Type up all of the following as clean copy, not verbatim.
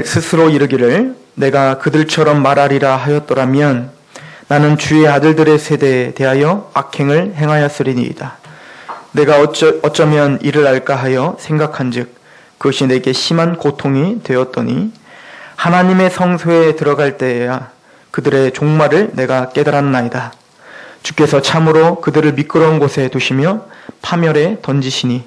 스스로 이르기를 내가 그들처럼 말하리라 하였더라면 나는 주의 아들들의 세대에 대하여 악행을 행하였으리니이다. 내가 어쩌면 이를 알까 하여 생각한즉 그것이 내게 심한 고통이 되었더니 하나님의 성소에 들어갈 때에야 그들의 종말을 내가 깨달았나이다. 주께서 참으로 그들을 미끄러운 곳에 두시며 파멸에 던지시니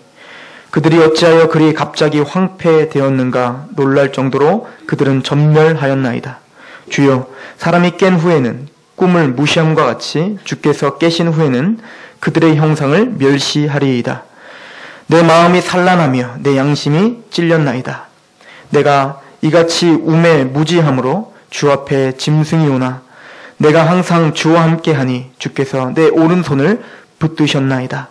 그들이 어찌하여 그리 갑자기 황폐되었는가 놀랄 정도로 그들은 전멸하였나이다. 주여, 사람이 깬 후에는 꿈을 무시함과 같이 주께서 깨신 후에는 그들의 형상을 멸시하리이다. 내 마음이 산란하며 내 양심이 찔렸나이다. 내가 이같이 우매무지함으로 주 앞에 짐승이 오나 내가 항상 주와 함께하니 주께서 내 오른손을 붙드셨나이다.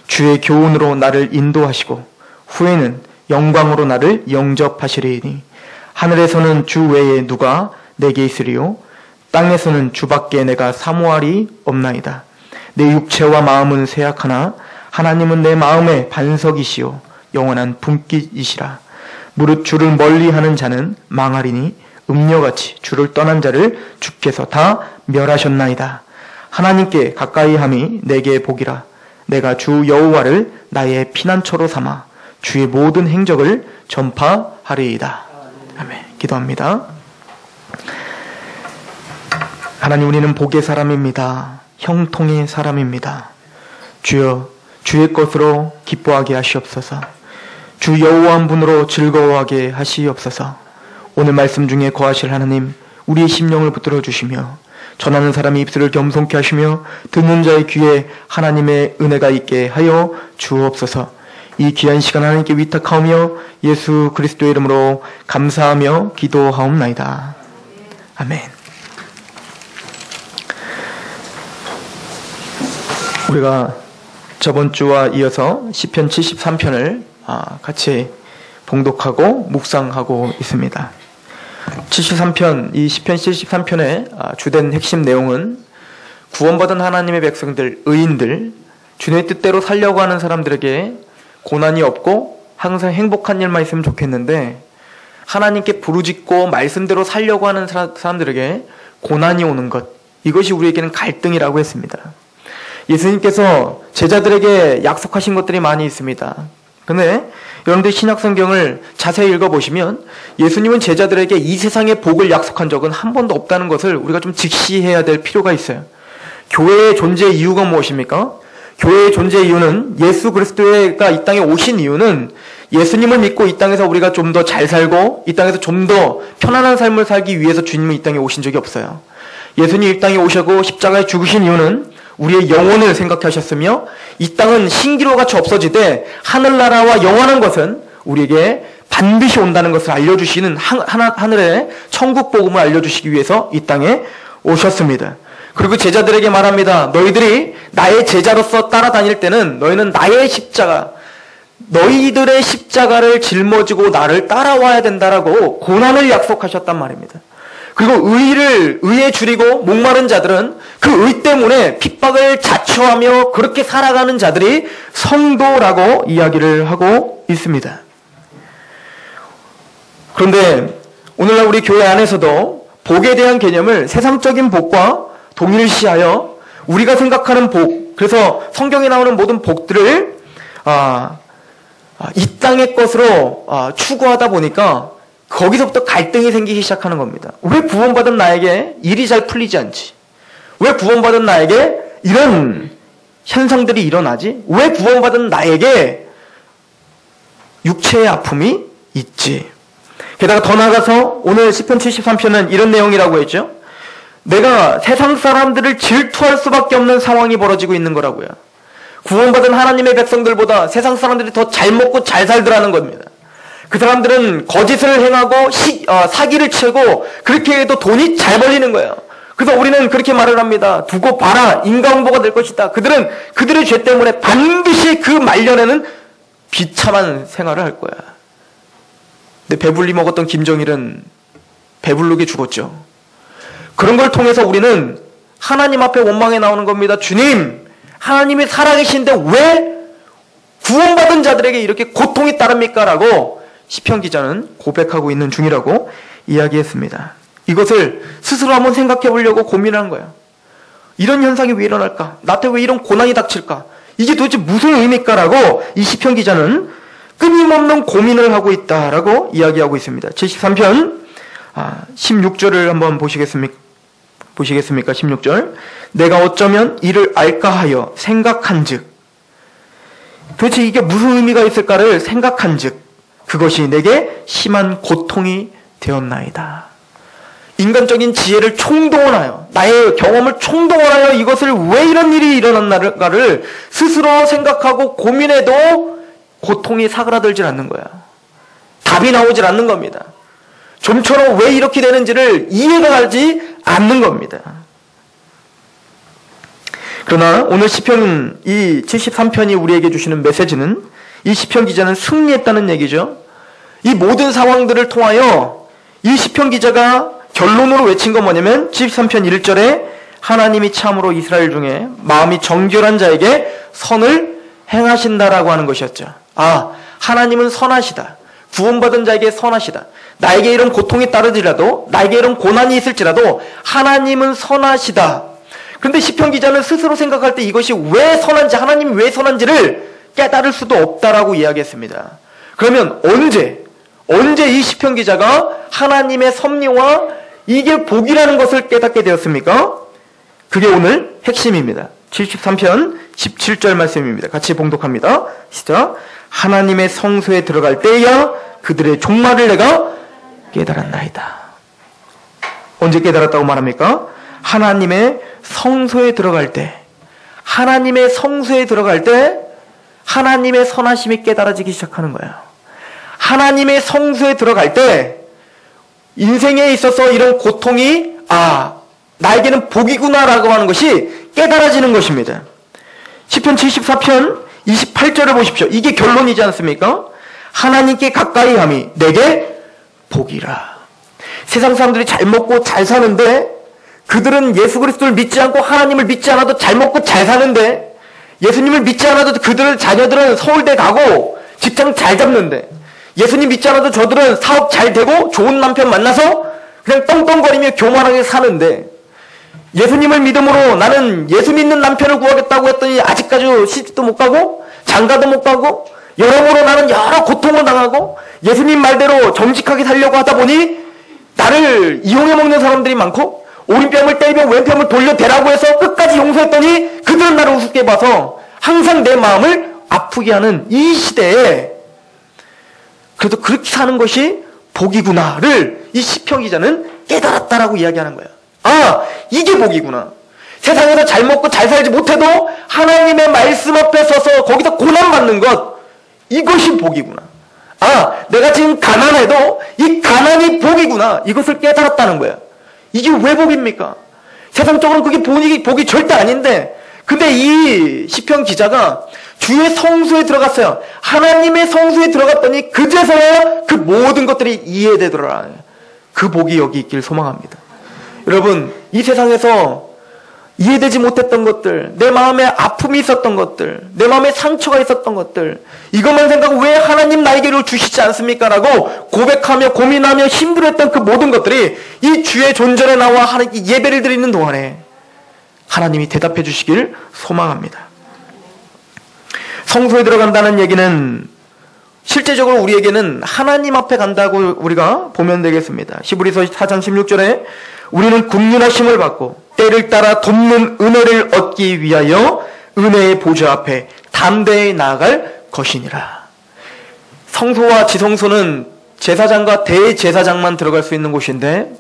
주의 교훈으로 나를 인도하시고 후에는 영광으로 나를 영접하시리니 하늘에서는 주 외에 누가 내게 있으리요 땅에서는 주밖에 내가 사모할이 없나이다. 내 육체와 마음은 쇠약하나 하나님은 내 마음의 반석이시요 영원한 분깃이시라. 무릇 주를 멀리하는 자는 망하리니 음녀같이 주를 떠난 자를 주께서 다 멸하셨나이다. 하나님께 가까이함이 내게 복이라. 내가 주 여호와를 나의 피난처로 삼아 주의 모든 행적을 전파하리이다. 아멘. 기도합니다. 하나님, 우리는 복의 사람입니다. 형통의 사람입니다. 주여, 주의 것으로 기뻐하게 하시옵소서. 주 여호와 한 분으로 즐거워하게 하시옵소서. 오늘 말씀 중에 거하실 하나님, 우리의 심령을 붙들어 주시며 전하는 사람의 입술을 겸손케 하시며 듣는 자의 귀에 하나님의 은혜가 있게 하여 주옵소서. 이 귀한 시간 하나님께 위탁하오며 예수 그리스도의 이름으로 감사하며 기도하옵나이다. 아멘. 우리가 저번 주와 이어서 시편 73편을 같이 봉독하고 묵상하고 있습니다. 73편, 이 시편 73편의 주된 핵심 내용은 구원받은 하나님의 백성들, 의인들, 주님의 뜻대로 살려고 하는 사람들에게 고난이 없고 항상 행복한 일만 있으면 좋겠는데 하나님께 부르짖고 말씀대로 살려고 하는 사람들에게 고난이 오는 것, 이것이 우리에게는 갈등이라고 했습니다. 예수님께서 제자들에게 약속하신 것들이 많이 있습니다. 근데 여러분들 신약성경을 자세히 읽어보시면 예수님은 제자들에게 이 세상의 복을 약속한 적은 한 번도 없다는 것을 우리가 좀 직시해야 될 필요가 있어요. 교회의 존재 이유가 무엇입니까? 교회의 존재 이유는 예수 그리스도가 이 땅에 오신 이유는 예수님을 믿고 이 땅에서 우리가 좀 더 잘 살고 이 땅에서 좀 더 편안한 삶을 살기 위해서 주님은 이 땅에 오신 적이 없어요. 예수님 이 땅에 오시고 십자가에 죽으신 이유는 우리의 영혼을 생각하셨으며 이 땅은 신기로 같이 없어지되 하늘나라와 영원한 것은 우리에게 반드시 온다는 것을 알려주시는 하늘의 천국 복음을 알려주시기 위해서 이 땅에 오셨습니다. 그리고 제자들에게 말합니다. 너희들이 나의 제자로서 따라다닐 때는 너희는 나의 십자가, 너희들의 십자가를 짊어지고 나를 따라와야 된다라고 고난을 약속하셨단 말입니다. 그리고 의에 줄이고 목마른 자들은 그 의 때문에 핍박을 자초하며 그렇게 살아가는 자들이 성도라고 이야기를 하고 있습니다. 그런데 오늘날 우리 교회 안에서도 복에 대한 개념을 세상적인 복과 동일시하여 우리가 생각하는 복, 그래서 성경에 나오는 모든 복들을 이 땅의 것으로 추구하다 보니까 거기서부터 갈등이 생기기 시작하는 겁니다. 왜 구원받은 나에게 일이 잘 풀리지 않지? 왜 구원받은 나에게 이런 현상들이 일어나지? 왜 구원받은 나에게 육체의 아픔이 있지? 게다가 더 나아가서 오늘 시편 73편은 이런 내용이라고 했죠. 내가 세상 사람들을 질투할 수밖에 없는 상황이 벌어지고 있는 거라고요. 구원받은 하나님의 백성들보다 세상 사람들이 더 잘 먹고 잘 살더라는 겁니다. 그 사람들은 거짓을 행하고 사기를 치고 그렇게 해도 돈이 잘 벌리는 거예요. 그래서 우리는 그렇게 말을 합니다. 두고 봐라, 인과응보가 될 것이다. 그들은 그들의 죄 때문에 반드시 그 말년에는 비참한 생활을 할 거야. 근데 배불리 먹었던 김정일은 배부르게 죽었죠. 그런 걸 통해서 우리는 하나님 앞에 원망해 나오는 겁니다. 주님, 하나님이 살아계신데 왜 구원받은 자들에게 이렇게 고통이 따릅니까? 라고 시편 기자는 고백하고 있는 중이라고 이야기했습니다. 이것을 스스로 한번 생각해 보려고 고민한 거예요. 이런 현상이 왜 일어날까? 나한테 왜 이런 고난이 닥칠까? 이게 도대체 무슨 의미일까? 라고 이 시편 기자는 끊임없는 고민을 하고 있다라고 이야기하고 있습니다. 73편 16절을 한번 보시겠습니까? 16절. 내가 어쩌면 이를 알까 하여 생각한즉. 도대체 이게 무슨 의미가 있을까를 생각한즉 그것이 내게 심한 고통이 되었나이다. 인간적인 지혜를 총동원하여, 나의 경험을 총동원하여 이것을 왜 이런 일이 일어났나를 스스로 생각하고 고민해도 고통이 사그라들질 않는 거야. 답이 나오질 않는 겁니다. 좀처럼 왜 이렇게 되는지를 이해가 가지 않는 겁니다. 그러나 오늘 시편 이 73편이 우리에게 주시는 메시지는, 이 시편 기자는 승리했다는 얘기죠. 이 모든 상황들을 통하여 이 시편 기자가 결론으로 외친 건 뭐냐면 73편 1절에 하나님이 참으로 이스라엘 중에 마음이 정결한 자에게 선을 행하신다라고 하는 것이었죠. 하나님은 선하시다. 구원받은 자에게 선하시다. 나에게 이런 고통이 따르지라도, 나에게 이런 고난이 있을지라도 하나님은 선하시다. 그런데 시편 기자는 스스로 생각할 때 이것이 왜 선한지, 하나님이 왜 선한지를 깨달을 수도 없다라고 이야기했습니다. 그러면 언제 이 시편 기자가 하나님의 섭리와 이게 복이라는 것을 깨닫게 되었습니까? 그게 오늘 핵심입니다. 73편 17절 말씀입니다. 같이 봉독합니다. 시작. 하나님의 성소에 들어갈 때야 그들의 종말을 내가 깨달았나이다. 언제 깨달았다고 말합니까? 하나님의 성소에 들어갈 때, 하나님의 성소에 들어갈 때 하나님의 선하심이 깨달아지기 시작하는 거예요. 하나님의 성소에 들어갈 때 인생에 있어서 이런 고통이 나에게는 복이구나라고 하는 것이 깨달아지는 것입니다. 시편 74편 28절을 보십시오. 이게 결론이지 않습니까? 하나님께 가까이 함이 내게 복이라. 세상 사람들이 잘 먹고 잘 사는데, 그들은 예수 그리스도를 믿지 않고 하나님을 믿지 않아도 잘 먹고 잘 사는데, 예수님을 믿지 않아도 그들 자녀들은 서울대 가고 직장 잘 잡는데, 예수님 믿지 않아도 저들은 사업 잘 되고 좋은 남편 만나서 그냥 떵떵거리며 교만하게 사는데, 예수님을 믿음으로 나는 예수 믿는 남편을 구하겠다고 했더니 아직까지 시집도 못 가고 장가도 못 가고 여러모로 나는 여러 고통을 당하고 예수님 말대로 정직하게 살려고 하다 보니 나를 이용해 먹는 사람들이 많고, 오른뺨을 때리며 왼뺨을 돌려대라고 해서 끝까지 용서했더니 그들은 나를 우습게 봐서 항상 내 마음을 아프게 하는 이 시대에 그래도 그렇게 사는 것이 복이구나를 이 시편 기자는 깨달았다라고 이야기하는 거예요. 이게 복이구나. 세상에서 잘 먹고 잘 살지 못해도 하나님의 말씀 앞에 서서 거기서 고난받는 것, 이것이 복이구나. 내가 지금 가난해도 이 가난이 복이구나. 이것을 깨달았다는 거예요. 이게 왜 복입니까? 세상적으로는 그게 복이 절대 아닌데, 근데 이 시편 기자가 주의 성소에 들어갔어요. 하나님의 성소에 들어갔더니 그제서야 그 모든 것들이 이해되더라. 그 복이 여기 있길 소망합니다. 여러분, 이 세상에서 이해되지 못했던 것들, 내 마음에 아픔이 있었던 것들, 내 마음에 상처가 있었던 것들, 이것만 생각하고 왜 하나님 나에게 이걸 주시지 않습니까? 라고 고백하며 고민하며 힘들었던 그 모든 것들이 이 주의 존전에 나와 하나님께 예배를 드리는 동안에 하나님이 대답해 주시길 소망합니다. 성소에 들어간다는 얘기는 실제적으로 우리에게는 하나님 앞에 간다고 우리가 보면 되겠습니다. 히브리서 4장 16절에 우리는 긍휼하심을 받고 때를 따라 돕는 은혜를 얻기 위하여 은혜의 보좌 앞에 담대히 나아갈 것이니라. 성소와 지성소는 제사장과 대제사장만 들어갈 수 있는 곳인데,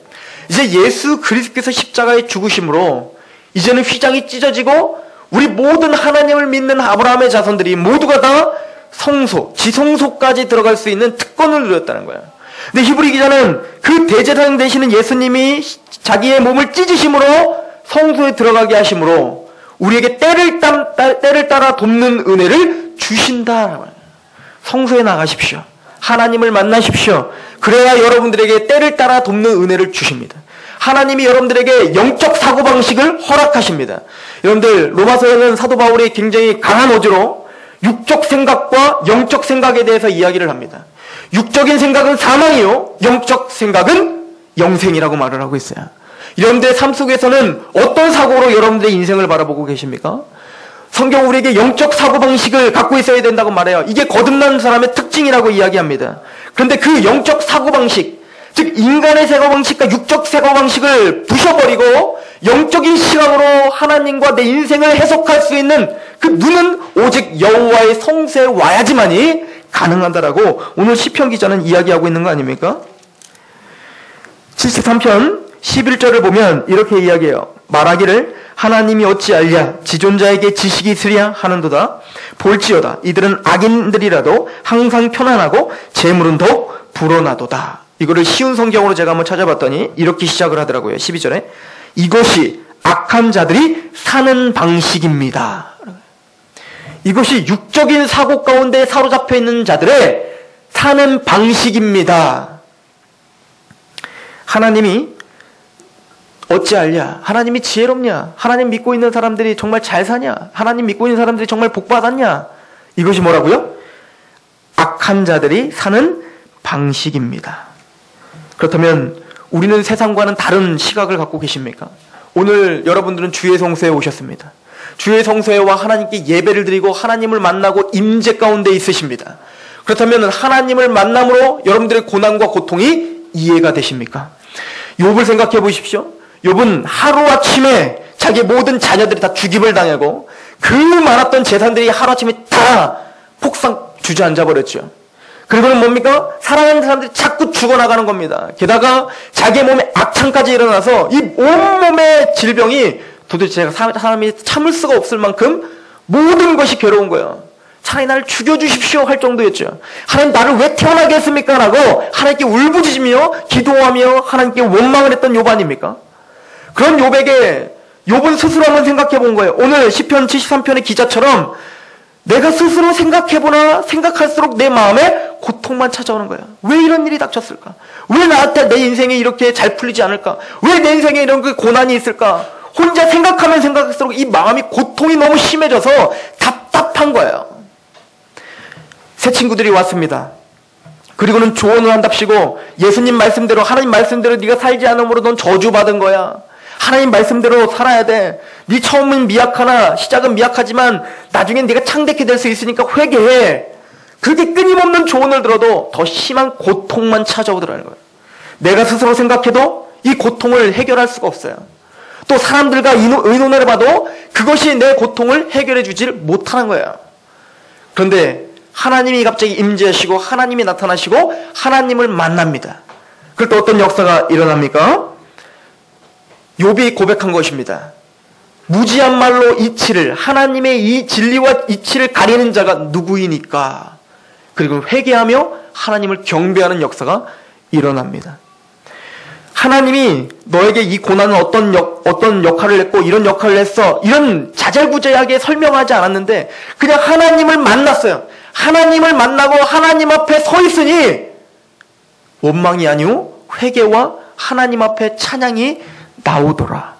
이제 예수 그리스도께서 십자가에 죽으심으로 이제는 휘장이 찢어지고 우리 모든 하나님을 믿는 아브라함의 자손들이 모두가 다 성소, 지성소까지 들어갈 수 있는 특권을 누렸다는 거예요. 근데 히브리 기자는 그 대제사장 되시는 예수님이 자기의 몸을 찢으심으로 성소에 들어가게 하심으로 우리에게 때를 따라 돕는 은혜를 주신다. 성소에 나가십시오. 하나님을 만나십시오. 그래야 여러분들에게 때를 따라 돕는 은혜를 주십니다. 하나님이 여러분들에게 영적 사고방식을 허락하십니다. 여러분들, 로마서에는 사도 바울이 굉장히 강한 어조로 육적 생각과 영적 생각에 대해서 이야기를 합니다. 육적인 생각은 사망이요, 영적 생각은 영생이라고 말을 하고 있어요. 여러분들의 삶 속에서는 어떤 사고로 여러분들의 인생을 바라보고 계십니까? 성경 우리에게 영적 사고방식을 갖고 있어야 된다고 말해요. 이게 거듭난 사람의 특징이라고 이야기합니다. 그런데 그 영적 사고방식, 즉 인간의 사고방식과 육적 사고방식을 부셔버리고 영적인 시각으로 하나님과 내 인생을 해석할 수 있는 그 눈은 오직 여호와의 성소에 와야지만이 가능하다라고 오늘 시편 기자는 이야기하고 있는 거 아닙니까? 73편 11절을 보면 이렇게 이야기해요. 말하기를 하나님이 어찌 알랴, 지존자에게 지식이 있으랴 하는도다. 볼지어다 이들은 악인들이라도 항상 편안하고 재물은 더욱 불어나도다. 이거를 쉬운 성경으로 제가 한번 찾아봤더니 이렇게 시작을 하더라고요. 12절에 이것이 악한 자들이 사는 방식입니다. 이것이 육적인 사고 가운데 사로잡혀 있는 자들의 사는 방식입니다. 하나님이 어찌 알랴? 하나님이 지혜롭냐? 하나님 믿고 있는 사람들이 정말 잘 사냐? 하나님 믿고 있는 사람들이 정말 복받았냐? 이것이 뭐라고요? 악한 자들이 사는 방식입니다. 그렇다면 우리는 세상과는 다른 시각을 갖고 계십니까? 오늘 여러분들은 주의 성소에 오셨습니다. 주의 성소에 와 하나님께 예배를 드리고 하나님을 만나고 임재 가운데 있으십니다. 그렇다면 하나님을 만남으로 여러분들의 고난과 고통이 이해가 되십니까? 욥을 생각해 보십시오. 욥은 하루아침에 자기 모든 자녀들이 다 죽임을 당하고 그 많았던 재산들이 하루아침에 다 폭삭 주저앉아 버렸죠. 그리고는 뭡니까? 사랑하는 사람들이 자꾸 죽어나가는 겁니다. 게다가 자기 몸에 악창까지 일어나서 이 온몸의 질병이 도대체 사람이 참을 수가 없을 만큼 모든 것이 괴로운 거예요. 차라리 나를 죽여주십시오 할 정도였죠. 하나님 나를 왜 태어나게 했습니까? 라고 하나님께 울부짖으며 기도하며 하나님께 원망을 했던 욥 아닙니까? 그런 욥에게 욥은 스스로 한번 생각해 본 거예요. 오늘 시편 73편의 기자처럼 내가 스스로 생각해보나 생각할수록 내 마음에 고통만 찾아오는 거야. 왜 이런 일이 닥쳤을까? 왜 나한테 내 인생이 이렇게 잘 풀리지 않을까? 왜 내 인생에 이런 그 고난이 있을까? 혼자 생각하면 생각할수록 이 마음이 고통이 너무 심해져서 답답한 거예요. 새 친구들이 왔습니다. 그리고는 조언을 한답시고 예수님 말씀대로 하나님 말씀대로 네가 살지 않으므로 넌 저주받은 거야. 하나님 말씀대로 살아야 돼. 네 처음은 미약하나 시작은 미약하지만 나중엔 네가 창대케 될 수 있으니까 회개해. 그렇게 끊임없는 조언을 들어도 더 심한 고통만 찾아오더라는 거예요. 내가 스스로 생각해도 이 고통을 해결할 수가 없어요. 또 사람들과 의논을 해봐도 그것이 내 고통을 해결해 주질 못하는 거예요. 그런데 하나님이 갑자기 임재하시고 하나님이 나타나시고 하나님을 만납니다. 그럴 때 어떤 역사가 일어납니까? 욥이 고백한 것입니다. 무지한 말로 이치를 하나님의 이 진리와 이치를 가리는 자가 누구이니까. 그리고 회개하며 하나님을 경배하는 역사가 일어납니다. 하나님이 너에게 이 고난은 어떤 역할을 했고 이런 역할을 했어. 이런 자잘구레하게 설명하지 않았는데 그냥 하나님을 만났어요. 하나님을 만나고 하나님 앞에 서 있으니 원망이 아니오 회개와 하나님 앞에 찬양이 나오더라.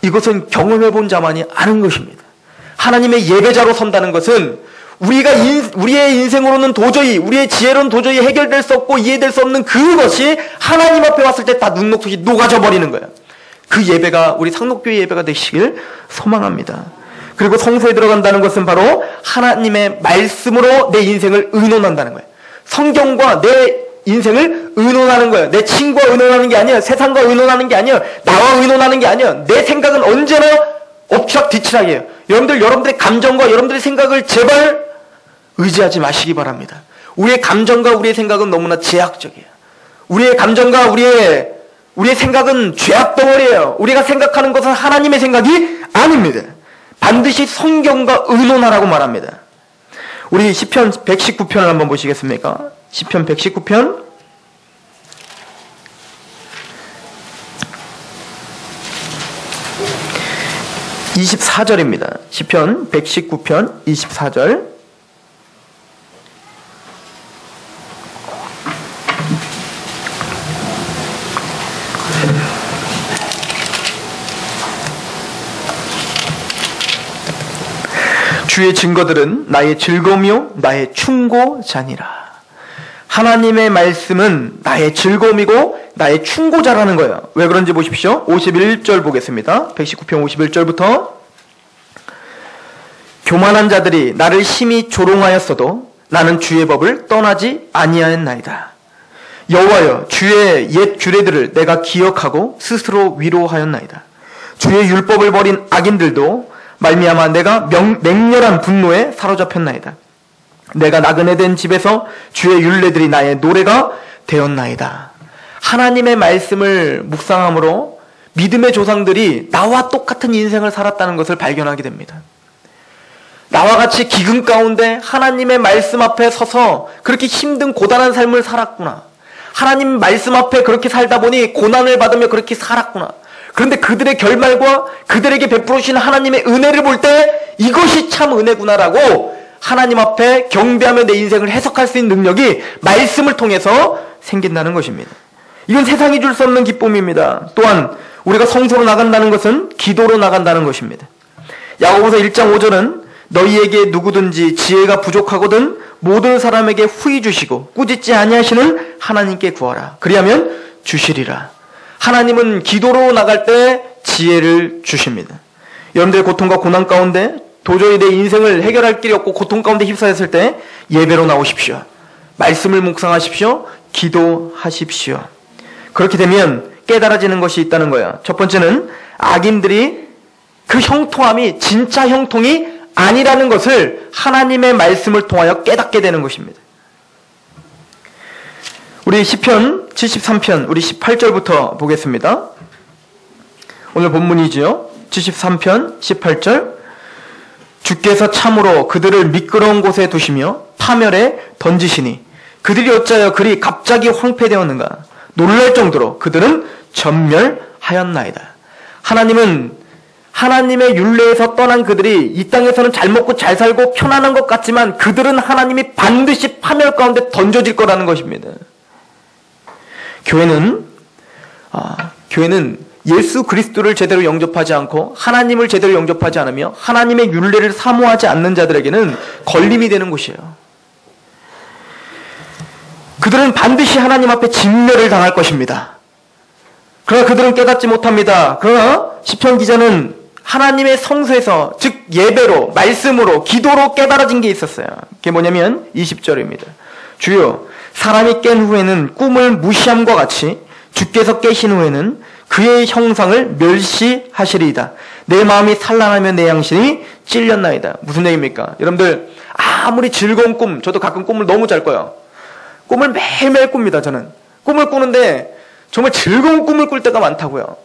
이것은 경험해 본 자만이 아는 것입니다. 하나님의 예배자로 선다는 것은 우리의 인생으로는 도저히 우리의 지혜로는 도저히 해결될 수 없고 이해될 수 없는 그것이 하나님 앞에 왔을 때 다 눈녹듯이 녹아져 버리는 거예요. 그 예배가 우리 상록교회 예배가 되시길 소망합니다. 그리고 성소에 들어간다는 것은 바로 하나님의 말씀으로 내 인생을 의논한다는 거예요. 성경과 내 인생을 의논하는 거예요. 내 친구와 의논하는 게 아니에요. 세상과 의논하는 게 아니에요. 나와 의논하는 게 아니에요. 내 생각은 언제나 엎치락뒤치락이에요. 여러분들의 감정과 여러분들의 생각을 제발 의지하지 마시기 바랍니다. 우리의 감정과 우리의 생각은 너무나 제약적이에요. 우리의 감정과 우리의 생각은 죄악 덩어리예요. 우리가 생각하는 것은 하나님의 생각이 아닙니다. 반드시 성경과 의논하라고 말합니다. 우리 시편 119편을 한번 보시겠습니까? 시편 119편 24절입니다. 시편 119편 24절. 주의 증거들은 나의 즐거움이요 나의 충고자니라. 하나님의 말씀은 나의 즐거움이고 나의 충고자라는 거예요. 왜 그런지 보십시오. 51절 보겠습니다. 119편 51절부터 교만한 자들이 나를 심히 조롱하였어도 나는 주의 법을 떠나지 아니하였나이다. 여호와여, 주의 옛 규례들을 내가 기억하고 스스로 위로하였나이다. 주의 율법을 버린 악인들도 말미암아 내가 맹렬한 분노에 사로잡혔나이다. 내가 나그네 된 집에서 주의 율례들이 나의 노래가 되었나이다. 하나님의 말씀을 묵상함으로 믿음의 조상들이 나와 똑같은 인생을 살았다는 것을 발견하게 됩니다. 나와 같이 기근 가운데 하나님의 말씀 앞에 서서 그렇게 힘든 고단한 삶을 살았구나. 하나님 말씀 앞에 그렇게 살다 보니 고난을 받으며 그렇게 살았구나. 그런데 그들의 결말과 그들에게 베풀으신 하나님의 은혜를 볼 때 이것이 참 은혜구나라고 하나님 앞에 경배하며 내 인생을 해석할 수 있는 능력이 말씀을 통해서 생긴다는 것입니다. 이건 세상이 줄 수 없는 기쁨입니다. 또한 우리가 성소로 나간다는 것은 기도로 나간다는 것입니다. 야고보서 1장 5절은 너희에게 누구든지 지혜가 부족하거든 모든 사람에게 후히 주시고 꾸짖지 아니하시는 하나님께 구하라. 그리하면 주시리라. 하나님은 기도로 나갈 때 지혜를 주십니다. 여러분들의 고통과 고난 가운데 도저히 내 인생을 해결할 길이 없고 고통 가운데 휩싸였을 때 예배로 나오십시오. 말씀을 묵상하십시오. 기도하십시오. 그렇게 되면 깨달아지는 것이 있다는 거예요. 첫 번째는 악인들이 그 형통함이 진짜 형통이 아니라는 것을 하나님의 말씀을 통하여 깨닫게 되는 것입니다. 우리 시편 73편 우리 18절부터 보겠습니다. 오늘 본문이지요. 73편 18절 주께서 참으로 그들을 미끄러운 곳에 두시며 파멸에 던지시니 그들이 어찌하여 그리 갑자기 황폐되었는가. 놀랄 정도로 그들은 전멸하였나이다. 하나님은 하나님의 율례에서 떠난 그들이 이 땅에서는 잘 먹고 잘 살고 편안한 것 같지만 그들은 하나님이 반드시 파멸 가운데 던져질 거라는 것입니다. 교회는 예수 그리스도를 제대로 영접하지 않고 하나님을 제대로 영접하지 않으며 하나님의 율례를 사모하지 않는 자들에게는 걸림이 되는 곳이에요. 그들은 반드시 하나님 앞에 진멸을 당할 것입니다. 그러나 그들은 깨닫지 못합니다. 그러나 시편 기자는 하나님의 성소에서 즉 예배로 말씀으로 기도로 깨달아진 게 있었어요. 그게 뭐냐면 20절입니다. 주여 사람이 깬 후에는 꿈을 무시함과 같이 주께서 깨신 후에는 그의 형상을 멸시하시리이다. 내 마음이 산란하며 내 양심이 찔렸나이다. 무슨 얘기입니까? 여러분들 아무리 즐거운 꿈, 저도 가끔 꿈을 너무 잘 꿔요. 꿈을 매일매일 꿉니다. 저는 꿈을 꾸는데 정말 즐거운 꿈을 꿀 때가 많다고요.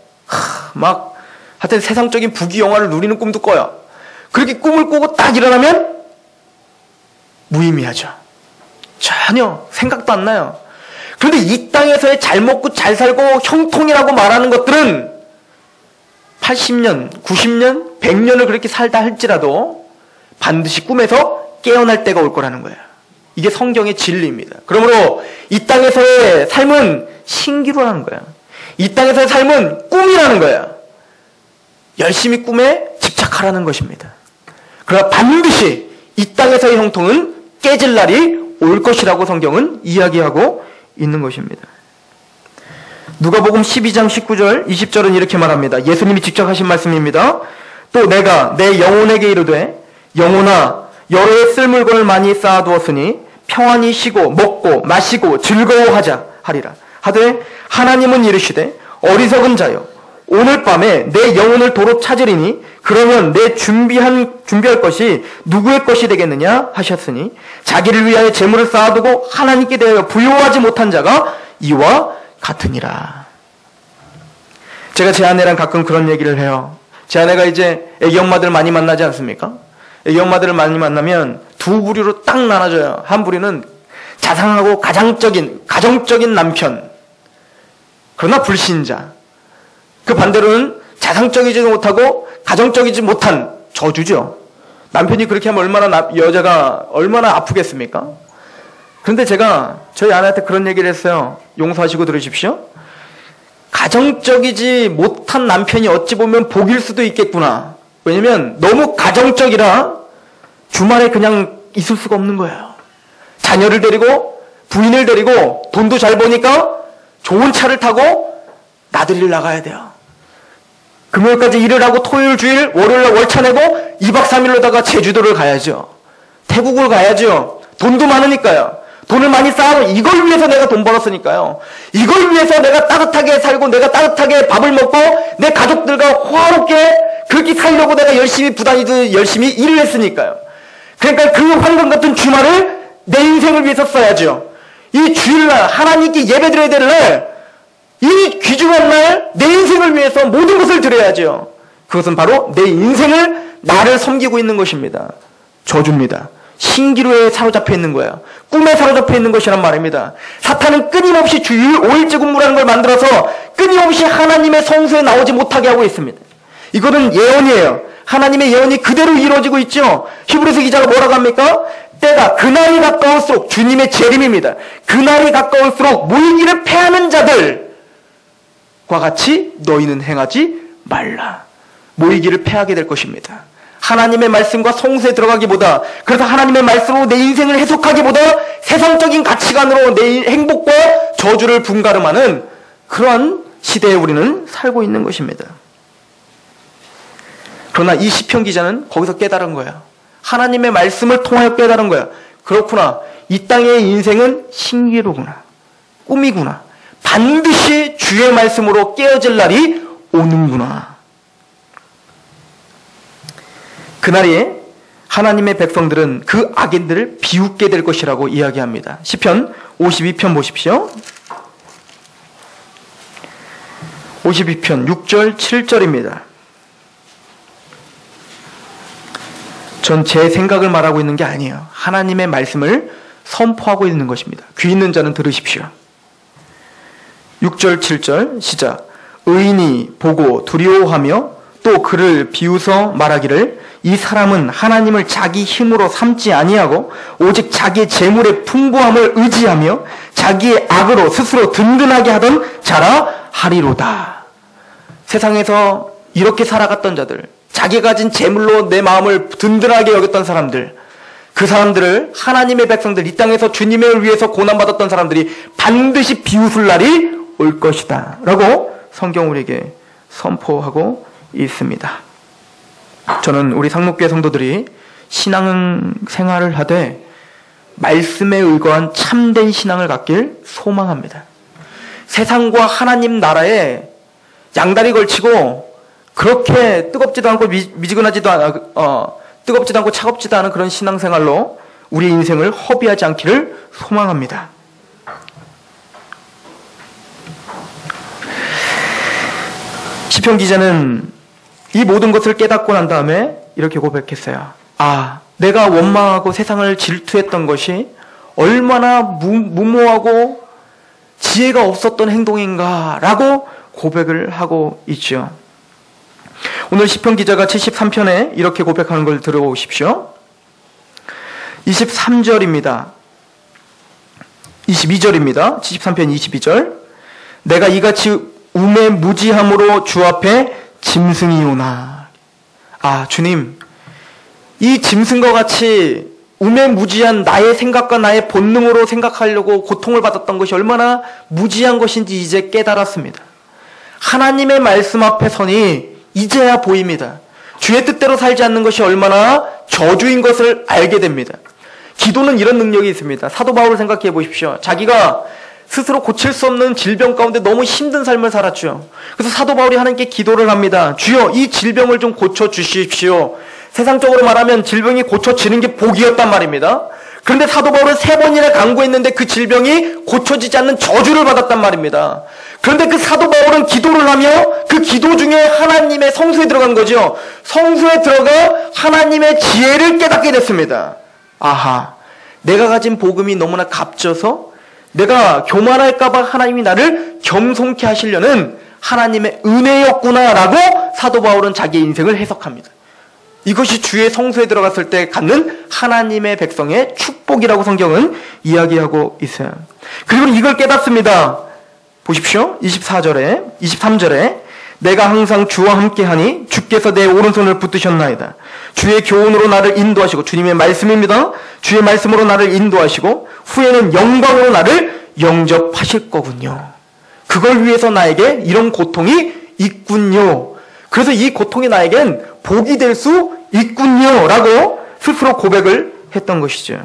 막 하여튼 세상적인 부귀영화를 누리는 꿈도 꿔요. 그렇게 꿈을 꾸고 딱 일어나면 무의미하죠. 전혀 생각도 안 나요. 그런데 이 땅에서의 잘 먹고 잘 살고 형통이라고 말하는 것들은 80년, 90년, 100년을 그렇게 살다 할지라도 반드시 꿈에서 깨어날 때가 올 거라는 거예요. 이게 성경의 진리입니다. 그러므로 이 땅에서의 삶은 신기루라는 거예요. 이 땅에서의 삶은 꿈이라는 거예요. 열심히 꿈에 집착하라는 것입니다. 그러나 반드시 이 땅에서의 형통은 깨질 날이 올 것이라고 성경은 이야기하고 있는 것입니다. 누가복음 12장 19절 20절은 이렇게 말합니다. 예수님이 직접 하신 말씀입니다. 또 내가 내 영혼에게 이르되 영혼아 여러 해 쓸 물건을 많이 쌓아두었으니 평안히 쉬고 먹고 마시고 즐거워하자 하리라. 하되 하나님은 이르시되 어리석은 자여 오늘 밤에 내 영혼을 도로 찾으리니 그러면 내 준비할 것이 누구의 것이 되겠느냐 하셨으니 자기를 위하여 재물을 쌓아두고 하나님께 대하여 부요하지 못한 자가 이와 같으니라. 제가 제 아내랑 가끔 그런 얘기를 해요. 제 아내가 이제 애기 엄마들 많이 만나지 않습니까? 애기 엄마들을 많이 만나면 두 부류로 딱 나눠져요. 한 부류는 자상하고 가정적인 남편, 그러나 불신자. 그 반대로는 자상적이지 못하고 가정적이지 못한 저주죠. 남편이 그렇게 하면 여자가 얼마나 아프겠습니까? 그런데 제가 저희 아내한테 그런 얘기를 했어요. 용서하시고 들으십시오. 가정적이지 못한 남편이 어찌 보면 복일 수도 있겠구나. 왜냐면 너무 가정적이라 주말에 그냥 있을 수가 없는 거예요. 자녀를 데리고 부인을 데리고 돈도 잘 버니까 좋은 차를 타고 나들이를 나가야 돼요. 금요일까지 일을 하고 토요일, 주일, 월요일날 월차 내고 2박 3일로다가 제주도를 가야죠. 태국을 가야죠. 돈도 많으니까요. 돈을 많이 쌓아서 이걸 위해서 내가 돈 벌었으니까요. 이걸 위해서 내가 따뜻하게 살고 내가 따뜻하게 밥을 먹고 내 가족들과 화롭게 그렇게 살려고 내가 열심히 부단히도 열심히 일을 했으니까요. 그러니까 그 황금 같은 주말을 내 인생을 위해서 써야죠. 이 주일날 하나님께 예배드려야 될 날, 이 귀중한 날 내 인생을 위해서 모든 것을 드려야죠. 그것은 바로 내 인생을 나를 섬기고 있는 것입니다. 저주입니다. 신기루에 사로잡혀 있는 거예요. 꿈에 사로잡혀 있는 것이란 말입니다. 사탄은 끊임없이 주일 5일째 근무라는 걸 만들어서 끊임없이 하나님의 성소에 나오지 못하게 하고 있습니다. 이거는 예언이에요. 하나님의 예언이 그대로 이루어지고 있죠. 히브리서 기자가 뭐라고 합니까? 때가 그날이 가까울수록, 주님의 재림입니다. 그날이 가까울수록 모이기를 패하는 자들과 같이 너희는 행하지 말라. 모이기를 패하게 될 것입니다. 하나님의 말씀과 성수에 들어가기보다, 그래서 하나님의 말씀으로 내 인생을 해석하기보다 세상적인 가치관으로 내 행복과 저주를 분가름하는 그러한 시대에 우리는 살고 있는 것입니다. 그러나 이 시편 기자는 거기서 깨달은 거예요. 하나님의 말씀을 통하여 깨달은 거예요. 그렇구나. 이 땅의 인생은 신기루구나. 꿈이구나. 반드시 주의 말씀으로 깨어질 날이 오는구나. 그날에 하나님의 백성들은 그 악인들을 비웃게 될 것이라고 이야기합니다. 시편 52편 보십시오. 52편 6절 7절입니다. 전 제 생각을 말하고 있는 게 아니에요. 하나님의 말씀을 선포하고 있는 것입니다. 귀 있는 자는 들으십시오. 6절 7절 시작. 의인이 보고 두려워하며 또 그를 비웃어 말하기를 이 사람은 하나님을 자기 힘으로 삼지 아니하고 오직 자기의 재물의 풍부함을 의지하며 자기의 악으로 스스로 든든하게 하던 자라 하리로다. 세상에서 이렇게 살아갔던 자들, 자기가 가진 재물로 내 마음을 든든하게 여겼던 사람들, 그 사람들을 하나님의 백성들, 이 땅에서 주님을 위해서 고난받았던 사람들이 반드시 비웃을 날이 올 것이다 라고 성경 우리에게 선포하고 있습니다. 저는 우리 상록교회 성도들이 신앙생활을 하되 말씀에 의거한 참된 신앙을 갖길 소망합니다. 세상과 하나님 나라에 양다리 걸치고 그렇게 뜨겁지도 않고 미지근하지도 않아, 뜨겁지도 않고 차갑지도 않은 그런 신앙생활로 우리 인생을 허비하지 않기를 소망합니다. 시편 기자는 이 모든 것을 깨닫고 난 다음에 이렇게 고백했어요. 아, 내가 원망하고 세상을 질투했던 것이 얼마나 무모하고 지혜가 없었던 행동인가 라고 고백을 하고 있죠. 오늘 시편 기자가 73편에 이렇게 고백하는 걸 들어보십시오. 23절입니다. 22절입니다. 73편 22절. 내가 이같이 우매무지함으로 주 앞에 짐승이 오나. 아, 주님, 이 짐승과 같이 우매무지한 나의 생각과 나의 본능으로 생각하려고 고통을 받았던 것이 얼마나 무지한 것인지 이제 깨달았습니다. 하나님의 말씀 앞에 서니 이제야 보입니다. 주의 뜻대로 살지 않는 것이 얼마나 저주인 것을 알게 됩니다. 기도는 이런 능력이 있습니다. 사도 바울을 생각해 보십시오. 자기가 스스로 고칠 수 없는 질병 가운데 너무 힘든 삶을 살았죠. 그래서 사도 바울이 하나님께 기도를 합니다. 주여, 이 질병을 좀 고쳐주십시오. 세상적으로 말하면 질병이 고쳐지는 게 복이었단 말입니다. 그런데 사도 바울은 3번이나 간구했는데 그 질병이 고쳐지지 않는 저주를 받았단 말입니다. 그런데 그 사도 바울은 기도를 하며 그 기도 중에 하나님의 성수에 들어간 거죠. 성수에 들어가 하나님의 지혜를 깨닫게 됐습니다. 아하, 내가 가진 복음이 너무나 값져서 내가 교만할까봐 하나님이 나를 겸손케 하시려는 하나님의 은혜였구나라고 사도 바울은 자기의 인생을 해석합니다. 이것이 주의 성소에 들어갔을 때 갖는 하나님의 백성의 축복이라고 성경은 이야기하고 있어요. 그리고 이걸 깨닫습니다. 보십시오. 23절에 내가 항상 주와 함께하니 주께서 내 오른손을 붙드셨나이다. 주의 교훈으로 나를 인도하시고, 주님의 말씀입니다. 주의 말씀으로 나를 인도하시고 후에는 영광으로 나를 영접하실 거군요. 그걸 위해서 나에게 이런 고통이 있군요. 그래서 이 고통이 나에겐 복이 될 수 있군요 라고 스스로 고백을 했던 것이죠.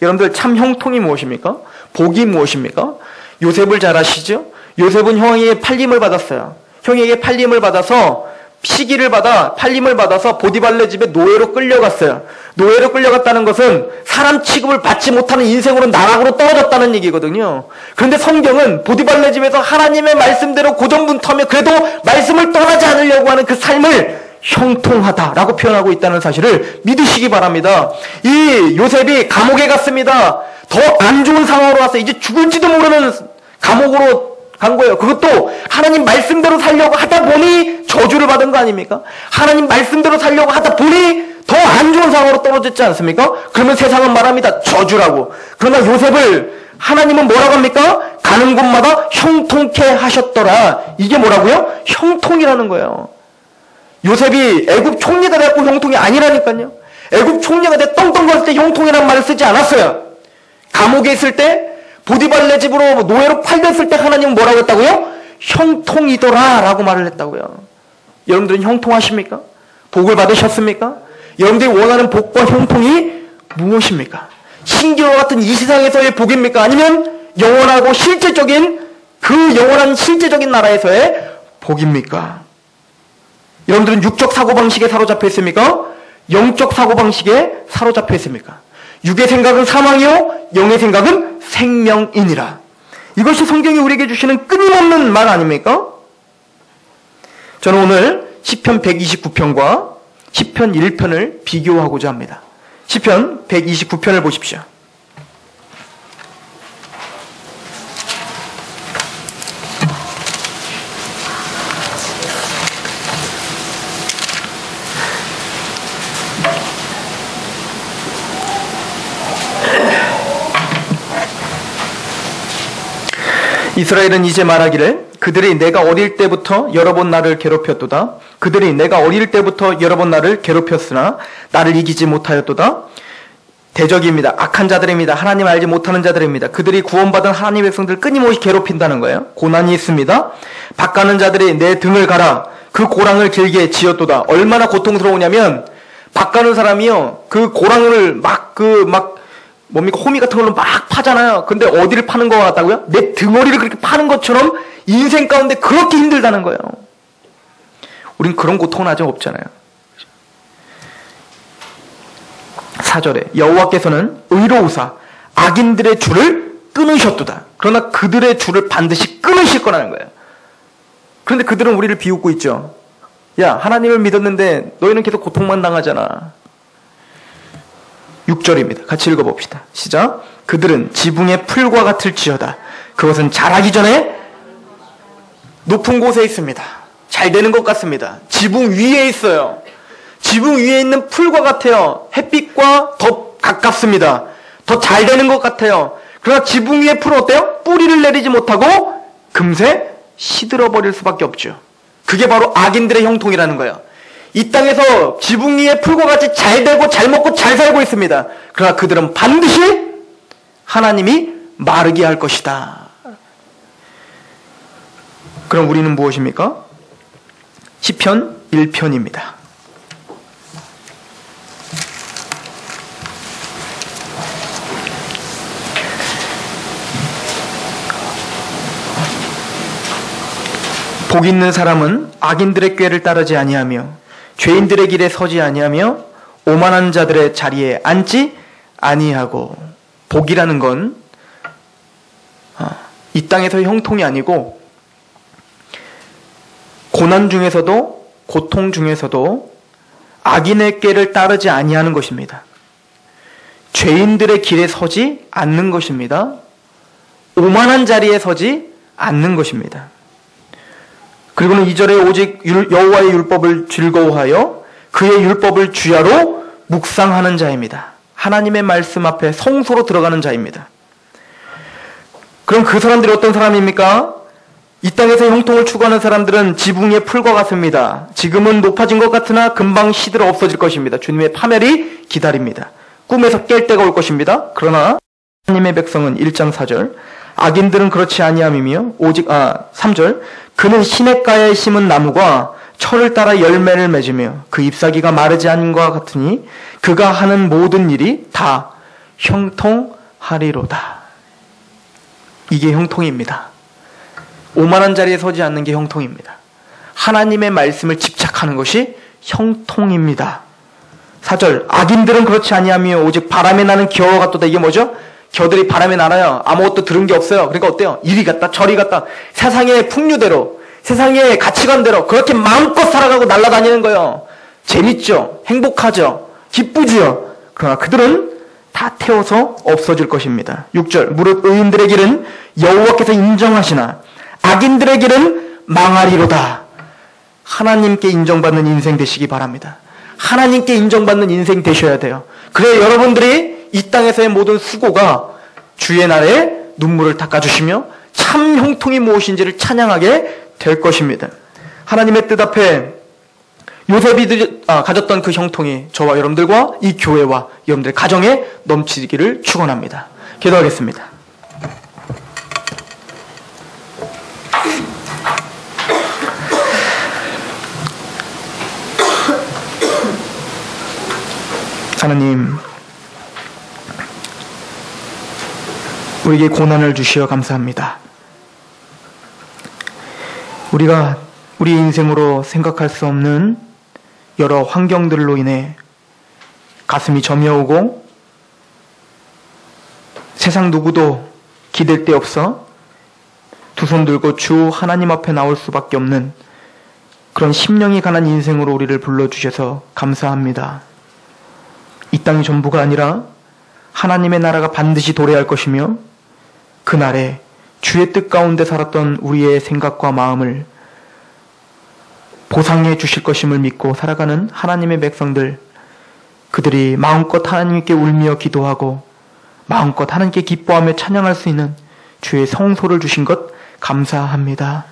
여러분들, 참 형통이 무엇입니까? 복이 무엇입니까? 요셉을 잘 아시죠? 요셉은 형에게 팔림을 받았어요. 형에게 팔림을 받아서 시기를 받아 팔림을 받아서 보디발레 집에 노예로 끌려갔어요. 노예로 끌려갔다는 것은 사람 취급을 받지 못하는 인생으로 나락으로 떨어졌다는 얘기거든요. 그런데 성경은 보디발레 집에서 하나님의 말씀대로 고정분투하며 그래도 말씀을 떠나지 않으려고 하는 그 삶을 형통하다라고 표현하고 있다는 사실을 믿으시기 바랍니다. 이 요셉이 감옥에 갔습니다. 더 안 좋은 상황으로 왔어요. 이제 죽을지도 모르는 감옥으로 간 거예요. 그것도 하나님 말씀대로 살려고 하다 보니 저주를 받은 거 아닙니까? 하나님 말씀대로 살려고 하다 보니 더 안 좋은 상황으로 떨어졌지 않습니까? 그러면 세상은 말합니다. 저주라고. 그러나 요셉을 하나님은 뭐라고 합니까? 가는 곳마다 형통케 하셨더라. 이게 뭐라고요? 형통이라는 거예요. 요셉이 애굽 총리가 됐고 형통이 아니라니까요. 애굽 총리가 돼 떵떵거릴 때 형통이라는 말을 쓰지 않았어요. 감옥에 있을 때, 보디발레 집으로 노예로 팔렸을 때 하나님은 뭐라고 했다고요? 형통이더라 라고 말을 했다고요. 여러분들은 형통하십니까? 복을 받으셨습니까? 여러분들이 원하는 복과 형통이 무엇입니까? 신기와 같은 이 세상에서의 복입니까? 아니면 영원하고 실제적인 그 영원한 실제적인 나라에서의 복입니까? 여러분들은 육적 사고방식에 사로잡혀 있습니까? 영적 사고방식에 사로잡혀 있습니까? 육의 생각은 사망이요 영의 생각은 생명이니라. 이것이 성경이 우리에게 주시는 끊임없는 말 아닙니까? 저는 오늘 시편 129편과 시편 1편을 비교하고자 합니다. 시편 129편을 보십시오. 이스라엘은 이제 말하기를 그들이 내가 어릴 때부터 여러 번 나를 괴롭혔도다. 그들이 내가 어릴 때부터 여러 번 나를 괴롭혔으나 나를 이기지 못하였도다. 대적입니다. 악한 자들입니다. 하나님 알지 못하는 자들입니다. 그들이 구원받은 하나님의 백성들 끊임없이 괴롭힌다는 거예요. 고난이 있습니다. 밭가는 자들이 내 등을 갈아 그 고랑을 길게 지었도다. 얼마나 고통스러우냐면 밭가는 사람이요 그 고랑을 뭡니까? 호미 같은 걸로 막 파잖아요. 근데 어디를 파는 것 같다고요? 내 등어리를 그렇게 파는 것처럼 인생 가운데 그렇게 힘들다는 거예요. 우린 그런 고통은 아직 없잖아요. 4절에 여호와께서는 의로우사 악인들의 줄을 끊으셨도다. 그러나 그들의 줄을 반드시 끊으실 거라는 거예요. 그런데 그들은 우리를 비웃고 있죠. 야, 하나님을 믿었는데 너희는 계속 고통만 당하잖아. 6절입니다. 같이 읽어봅시다. 시작. 그들은 지붕의 풀과 같을지어다. 그것은 자라기 전에 높은 곳에 있습니다. 잘 되는 것 같습니다. 지붕 위에 있어요. 지붕 위에 있는 풀과 같아요. 햇빛과 더 가깝습니다. 더 잘 되는 것 같아요. 그러나 지붕 위의 풀은 어때요? 뿌리를 내리지 못하고 금세 시들어버릴 수밖에 없죠. 그게 바로 악인들의 형통이라는 거예요. 이 땅에서 지붕 위의 풀과 같이 잘 되고 잘 먹고 잘 살고 있습니다. 그러나 그들은 반드시 하나님이 마르게 할 것이다. 그럼 우리는 무엇입니까? 시편 1편입니다. 복 있는 사람은 악인들의 꾀를 따르지 아니하며 죄인들의 길에 서지 아니하며 오만한 자들의 자리에 앉지 아니하고. 복이라는 건 이 땅에서의 형통이 아니고 고난 중에서도 고통 중에서도 악인의 꾀를 따르지 아니하는 것입니다. 죄인들의 길에 서지 않는 것입니다. 오만한 자리에 서지 않는 것입니다. 그리고는 2절에 오직 여호와의 율법을 즐거워하여 그의 율법을 주야로 묵상하는 자입니다. 하나님의 말씀 앞에 성소로 들어가는 자입니다. 그럼 그 사람들이 어떤 사람입니까? 이 땅에서 형통을 추구하는 사람들은 지붕 위의 풀과 같습니다. 지금은 높아진 것 같으나 금방 시들어 없어질 것입니다. 주님의 파멸이 기다립니다. 꿈에서 깰 때가 올 것입니다. 그러나 하나님의 백성은 1장 4절 악인들은 그렇지 아니함이며 오직 3절 그는 시냇가에 심은 나무가 철을 따라 열매를 맺으며 그 잎사귀가 마르지 않은 것 같으니 그가 하는 모든 일이 다 형통하리로다. 이게 형통입니다. 5만 원짜리에 서지 않는 게 형통입니다. 하나님의 말씀을 집착하는 것이 형통입니다. 4절 악인들은 그렇지 아니하며 오직 바람에 나는 겨와 같도다. 이게 뭐죠? 겨들이 바람에 날아요. 아무것도 들은 게 없어요. 그러니까 어때요? 이리 갔다 저리 갔다 세상의 풍류대로 세상의 가치관대로 그렇게 마음껏 살아가고 날아다니는 거예요. 재밌죠? 행복하죠? 기쁘죠? 그러나 그들은 다 태워서 없어질 것입니다. 6절 무릇 의인들의 길은 여호와께서 인정하시나 악인들의 길은 망하리로다. 하나님께 인정받는 인생 되시기 바랍니다. 하나님께 인정받는 인생 되셔야 돼요. 그래 여러분들이 이 땅에서의 모든 수고가 주의 날에 눈물을 닦아주시며 참 형통이 무엇인지를 찬양하게 될 것입니다. 하나님의 뜻 앞에 요셉이 가졌던 그 형통이 저와 여러분들과 이 교회와 여러분들의 가정에 넘치기를 축원합니다. 기도하겠습니다. 하나님, 우리에게 고난을 주시어 감사합니다. 우리가 우리 인생으로 생각할 수 없는 여러 환경들로 인해 가슴이 저며오고 세상 누구도 기댈 데 없어 두 손 들고 주 하나님 앞에 나올 수밖에 없는 그런 심령이 가난 인생으로 우리를 불러주셔서 감사합니다. 이 땅이 전부가 아니라 하나님의 나라가 반드시 도래할 것이며 그날에 주의 뜻 가운데 살았던 우리의 생각과 마음을 보상해 주실 것임을 믿고 살아가는 하나님의 백성들, 그들이 마음껏 하나님께 울며 기도하고 마음껏 하나님께 기뻐하며 찬양할 수 있는 주의 성소를 주신 것 감사합니다.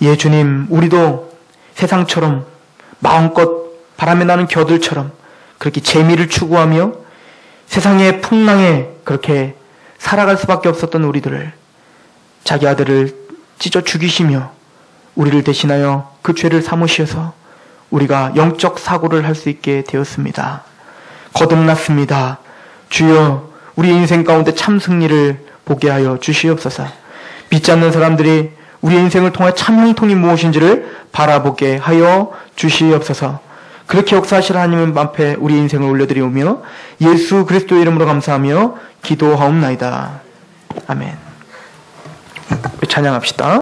예, 주님, 우리도 세상처럼 마음껏 바람에 나는 겨들처럼 그렇게 재미를 추구하며 세상의 풍랑에 그렇게 살아갈 수밖에 없었던 우리들을 자기 아들을 찢어 죽이시며 우리를 대신하여 그 죄를 사무시어서 우리가 영적 사고를 할 수 있게 되었습니다. 거듭났습니다. 주여, 우리 인생 가운데 참 승리를 보게 하여 주시옵소서. 믿지 않는 사람들이 우리 인생을 통해 참 형통이 무엇인지를 바라보게 하여 주시옵소서. 그렇게 역사하실 하나님 앞에 우리 인생을 올려드리오며 예수 그리스도의 이름으로 감사하며 기도하옵나이다. 아멘. 찬양합시다.